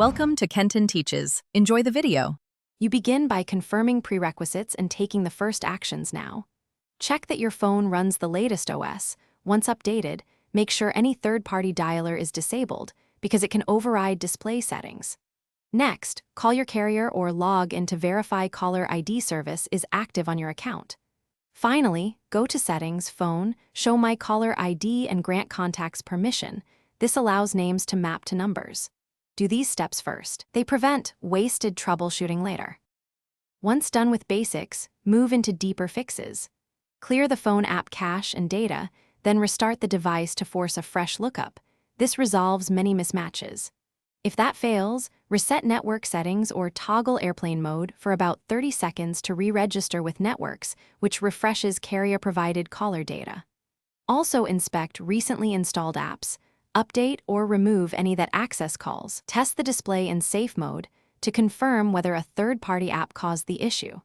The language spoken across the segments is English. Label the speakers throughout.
Speaker 1: Welcome to Kenton Teaches. Enjoy the video.
Speaker 2: You begin by confirming prerequisites and taking the first actions now. Check that your phone runs the latest OS. Once updated, make sure any third-party dialer is disabled because it can override display settings. Next, call your carrier or log in to verify caller ID service is active on your account. Finally, go to Settings, Phone, Show My Caller ID and grant contacts permission. This allows names to map to numbers. Do these steps first. They prevent wasted troubleshooting later. Once done with basics, move into deeper fixes. Clear the phone app cache and data, then restart the device to force a fresh lookup. This resolves many mismatches. If that fails, reset network settings or toggle airplane mode for about 30 seconds to re-register with networks, which refreshes carrier-provided caller data. Also inspect recently installed apps. Update or remove any that access calls. Test the display in safe mode to confirm whether a third-party app caused the issue.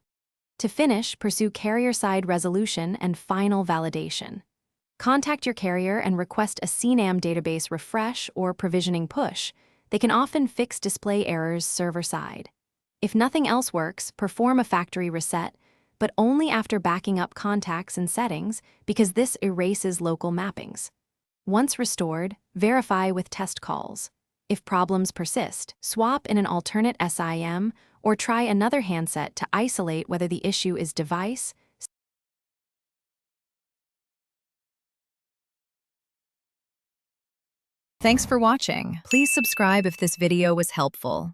Speaker 2: To finish, pursue carrier-side resolution and final validation. Contact your carrier and request a CNAM database refresh or provisioning push. They can often fix display errors server-side. If nothing else works, perform a factory reset, but only after backing up contacts and settings because this erases local mappings. Once restored, verify with test calls. If problems persist, swap in an alternate SIM or try another handset to isolate whether the issue is device.
Speaker 1: Thanks for watching. Please subscribe if this video was helpful.